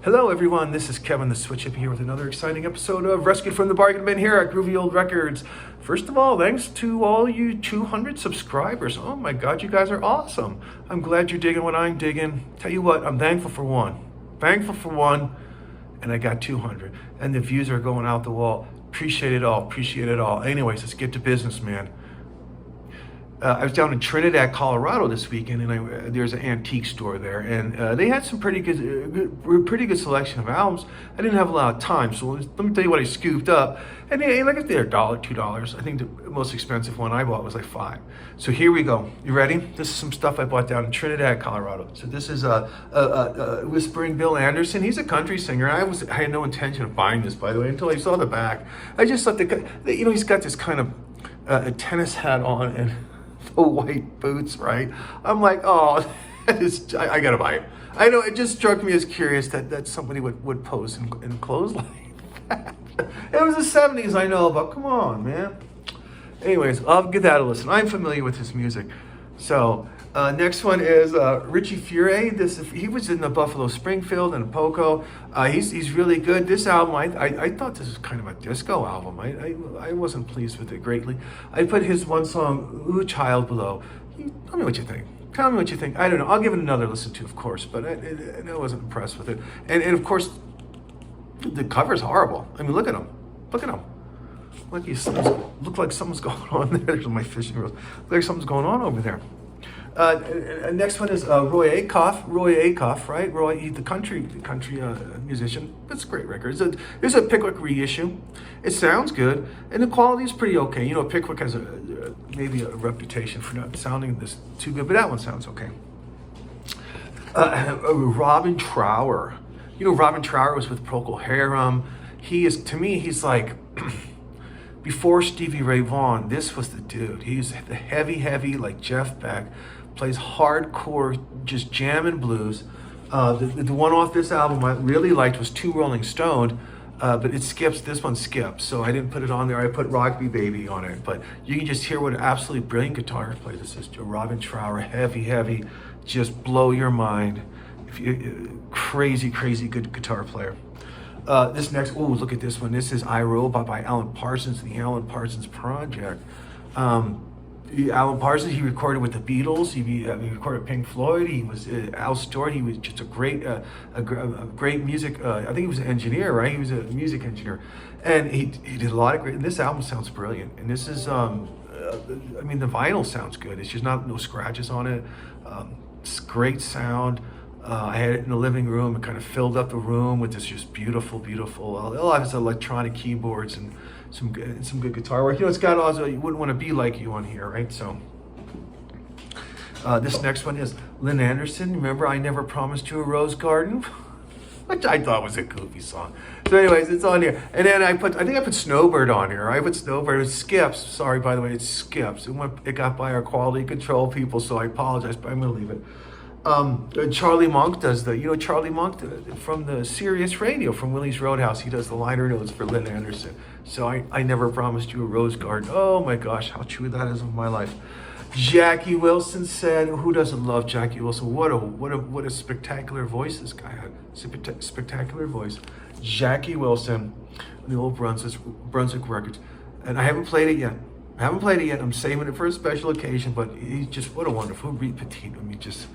Hello everyone, this is Kevin the Switch Hippie here with another exciting episode of Rescued from the Bargain Bin here at Groovy Old Records. First of all, thanks to all you 200 subscribers. Oh my God, you guys are awesome. I'm glad you're digging what I'm digging. Tell you what, I'm thankful for one. Thankful for one, and I got 200. And the views are going out the wall. Appreciate it all, appreciate it all. Anyways, let's get to business, man. I was down in Trinidad, Colorado this weekend, and there's an antique store there, and they had some pretty good selection of albums. I didn't have a lot of time, so let me tell you what I scooped up. And like they're $1, $2. I think the most expensive one I bought was like $5. So here we go. You ready? This is some stuff I bought down in Trinidad, Colorado. So this is Whispering Bill Anderson. He's a country singer. I had no intention of buying this, by the way, until I saw the back. I just thought he's got this kind of a tennis hat on and the white boots, right? I'm like, oh, I gotta buy it. I know, it just struck me as curious that somebody would pose in clothes like that. It was the 70s, I know, but come on, man. Anyways, I'll give that a listen. I'm familiar with his music. So, next one is Richie Furay. He was in the Buffalo Springfield and Poco. He's really good. This album, I thought this was kind of a disco album. I wasn't pleased with it greatly. I put his one song, Ooh, Child Below. Tell me what you think. Tell me what you think. I don't know. I'll give it another listen to, of course, but I wasn't impressed with it. And of course, the cover's horrible. I mean, look at him. Look at him. Look like something's going on there. There's my fishing reels. Look like something's going on over there. Next one is Roy Acuff. Roy Acuff, right? Roy, he's the country musician. It's a great record. There's a Pickwick reissue. It sounds good, and the quality is pretty okay. You know, Pickwick has maybe a reputation for not sounding this too good, but that one sounds okay. Robin Trower. You know, Robin Trower was with Procol Harum. To me, he's like, before Stevie Ray Vaughan, this was the dude. He's the heavy, like Jeff Beck, plays hardcore, just jamming blues. The one off this album I really liked was Two Rolling Stoned, but this one skips, so I didn't put it on there. I put Rock Me Baby on it, but you can just hear what an absolutely brilliant guitarist plays. This is Robin Trower, heavy, just blow your mind. Crazy good guitar player. This next, look at this one. This is I, Robot by Alan Parsons, the Alan Parsons Project. Alan Parsons, he recorded with the Beatles. He recorded Pink Floyd. He was Al Stewart. He was just a great music. I think he was an engineer, right? He was a music engineer, and he did a lot of great. And this album sounds brilliant. And this is, I mean, the vinyl sounds good. It's just no scratches on it. It's great sound. I had it in the living room. It kind of filled up the room with this just beautiful. A lot of his electronic keyboards and some good guitar work. You know, it's got also You Wouldn't Want to Be Like You on here, right? So this next one is Lynn Anderson. Remember, I Never Promised You a Rose Garden, which I thought was a goofy song. So, anyways, it's on here. And then I think I put Snowbird on here. I put Snowbird. It skips. Sorry, by the way, it skips. It got by our quality control people, so I apologize, but I'm gonna leave it. Charlie Monk does Charlie Monk from the Sirius Radio from Willie's Roadhouse. He does the liner notes for Lynn Anderson. So I Never Promised You a Rose Garden. Oh my gosh, how true that is of my life. Jackie Wilson said, who doesn't love Jackie Wilson? What a spectacular voice this guy had. Spectacular voice. Jackie Wilson, the old Brunswick Records. And I haven't played it yet. I'm saving it for a special occasion, but he's just, what a wonderful petite. I mean, just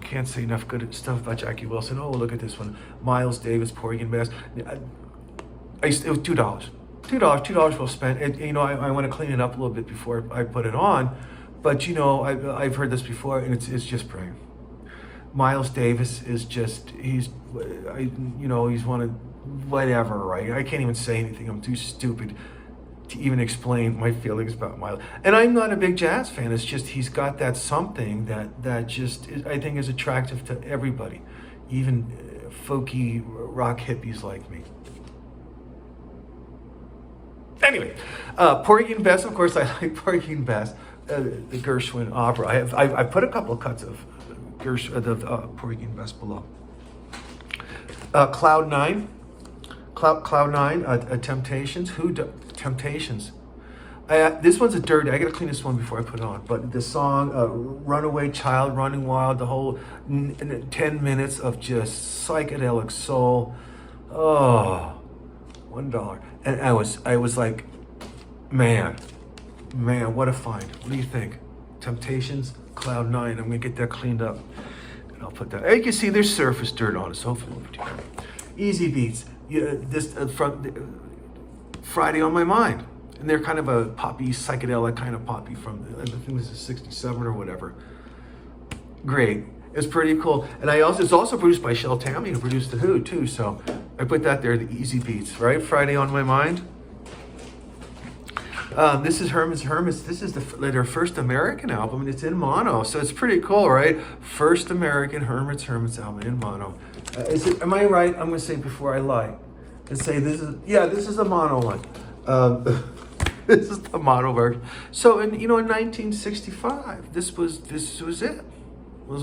can't say enough good stuff about Jackie Wilson. Oh, look at this one. Miles Davis, Porgy and Bess. It was $2. $2 well spent. I want to clean it up a little bit before I put it on, but I've heard this before, and it's just brilliant. Miles Davis is just, he's one of whatever, right? I can't even say anything. I'm too stupid to even explain my feelings about Miles. And I'm not a big jazz fan. It's just he's got that something that just I think is attractive to everybody, even folky rock hippies like me. Anyway, Porgy and Bess. Of course, I like Porgy and Bess, the Gershwin opera. I put a couple of cuts of Porgy and Bess below. Cloud Nine, Temptations. Temptations. This one's a dirty. I gotta clean this one before I put it on. But the song "Runaway Child," "Running Wild," the whole 10 minutes of just psychedelic soul. Oh, $1. And I was like, man, what a find. What do you think? Temptations, Cloud 9. I'm gonna get that cleaned up. And I'll put that. You can see there's surface dirt on it, so hopefully it'll be okay. Easy Beats. Yeah, this from Friday on My Mind. And they're kind of a poppy, psychedelic kind of poppy from, I think this is 67 or whatever. Great. It's pretty cool. And it's also produced by Shel Tammy, who produced The Who, too. So I put that there, the Easy Beats, right? Friday on My Mind. This is Hermits. This is their first American album, and it's in mono. So it's pretty cool, right? First American Hermits album in mono. Am I right? I'm going to say before I lie. Let's say this is a mono one. This is the mono version. So in 1965, this was it. This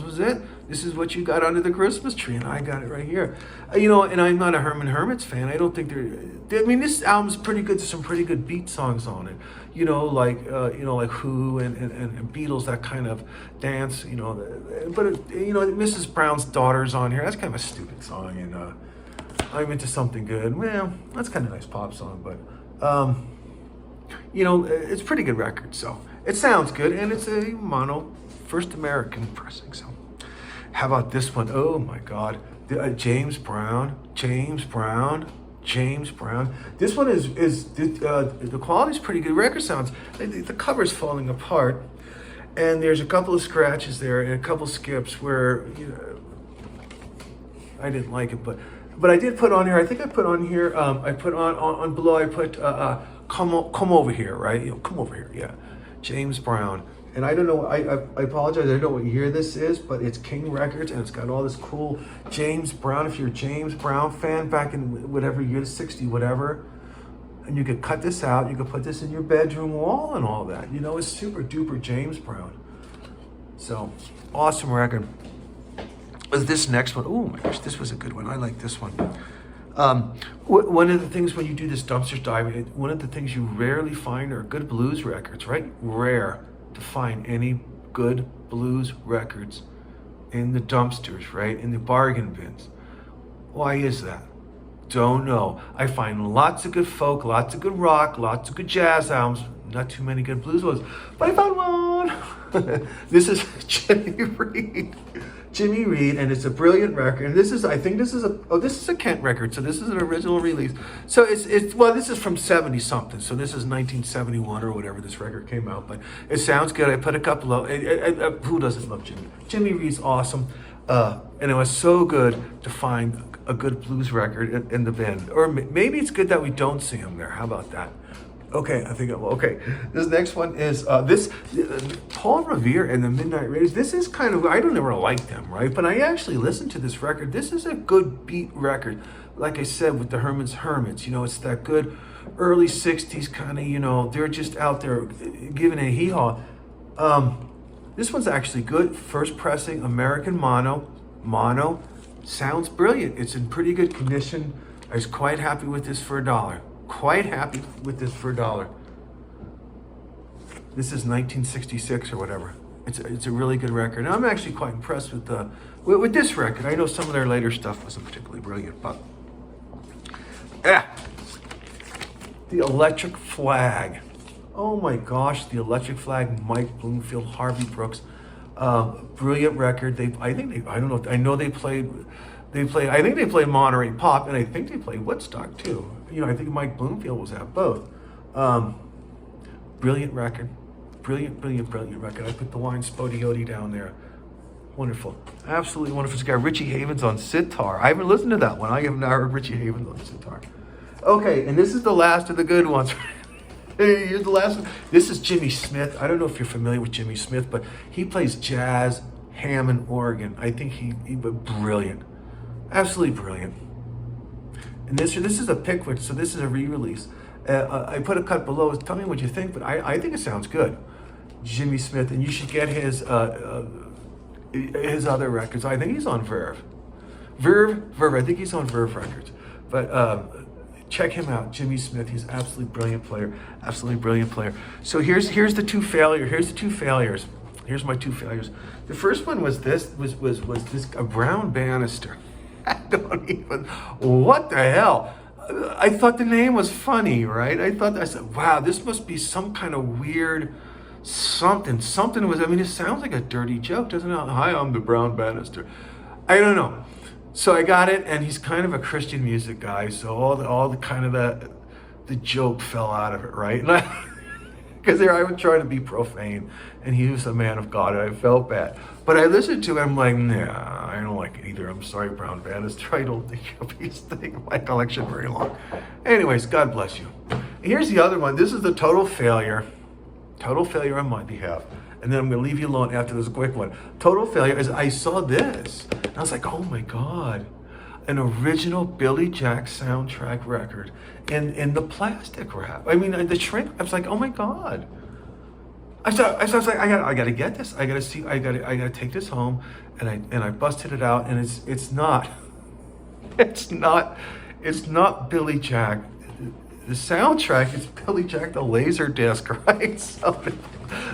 was it. This is what you got under the Christmas tree, and I got it right here. And I'm not a Hermits fan. I don't think this album's pretty good. There's some pretty good beat songs on it. Like Who and Beatles, that kind of dance. But Mrs. Brown's Daughter's on here. That's kind of a stupid song, and I'm Into Something Good. Well, that's kind of a nice pop song, but it's a pretty good record. So it sounds good, and it's a mono. First American pressing. So how about this one? Oh my God, James Brown. This one is the quality's pretty good. Record sounds, the cover's falling apart, and there's a couple of scratches there and a couple skips where I didn't like it, but I did put on here. I think I put on here. I put on below. I put come over here, right? Come over here. Yeah, James Brown. And I don't know, I apologize, I don't know what year this is, but it's King Records, and it's got all this cool James Brown. If you're a James Brown fan back in whatever year, 60, whatever, and you could cut this out, you could put this in your bedroom wall and all that. It's super duper James Brown. So, awesome record. This next one, oh my gosh, this was a good one. I like this one. One of the things when you do this dumpster diving, one of the things you rarely find are good blues records, right? Rare to find any good blues records in the dumpsters, right? In the bargain bins. Why is that? Don't know. I find lots of good folk, lots of good rock, lots of good jazz albums, not too many good blues ones, but I found one. This is Jimmy Reed, and it's a brilliant record. And this is a Kent record, so this is an original release. So this is from 70 something, so this is 1971 or whatever this record came out, but it sounds good. I put a couple of, who doesn't love Jimmy? Jimmy Reed's awesome, and it was so good to find a good blues record in the bin. Or maybe it's good that we don't see him there. How about that? Okay, I think okay. This next one is Paul Revere and the Midnight Raiders. This is kind of, I don't ever like them, right? But I actually listened to this record. This is a good beat record. Like I said, with the Hermits. It's that good early 60s kind of, they're just out there giving a hee-haw. This one's actually good. First pressing, American mono. Sounds brilliant. It's in pretty good condition. I was quite happy with this for $1. This is 1966 or whatever. It's a really good record. And I'm actually quite impressed with this record. I know some of their later stuff wasn't particularly brilliant, but the Electric Flag. Oh my gosh, the Electric Flag. Mike Bloomfield, Harvey Brooks. Brilliant record. I know they played Monterey Pop, and I think they played Woodstock too. I think Mike Bloomfield was at both. Brilliant record. Brilliant record. I put the Wine Spodioti down there. Wonderful. Absolutely wonderful. It's got Richie Havens on sitar. I haven't listened to that one. I have not heard Richie Havens on sitar. Okay, and this is the last of the good ones. Here's the last one. This is Jimmy Smith. I don't know if you're familiar with Jimmy Smith, but he plays jazz, Hammond organ. I think he brilliant. Absolutely brilliant. And this is a Pickwick, so this is a re-release. I put a cut below. Tell me what you think, but I think it sounds good. Jimmy Smith, and you should get his other records. I think he's on Verve. I think he's on Verve Records. But Check him out, Jimmy Smith. He's absolutely brilliant player. Absolutely brilliant player. So here's the two failures. Here's the two failures. Here's my two failures. The first one was this a brown banister. I don't even, what the hell? I thought the name was funny, right? I said, wow, this must be some kind of weird something. Something was, I mean, it sounds like a dirty joke, doesn't it? Hi, I'm the brown banister. I don't know. So I got it, and he's kind of a Christian music guy, so all the kind of the joke fell out of it, right? Because there I was trying to be profane, and he was a man of God, and I felt bad. But I listened to it, I'm like, nah, I don't like it either. I'm sorry, brown banister. I don't think Hippies thing my collection very long. Anyways, God bless you. Here's the other one. This is the total failure on my behalf. And then I'm going to leave you alone after this quick one. Total failure is I saw this. And I was like, oh my God. An original Billy Jack soundtrack record in the plastic wrap. I mean, the shrink. I was like, oh my God. I was like, I got to get this. I got to see. I got to take this home. And I busted it out. And it's not Billy Jack. The soundtrack is Billy Jack the Laserdisc, right?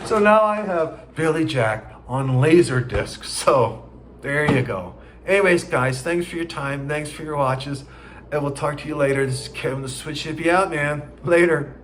So now I have Billy Jack on Laserdisc. So there you go. Anyways, guys, thanks for your time. Thanks for your watches. And we'll talk to you later. This is Kevin the Switch Hippie out, man. Later.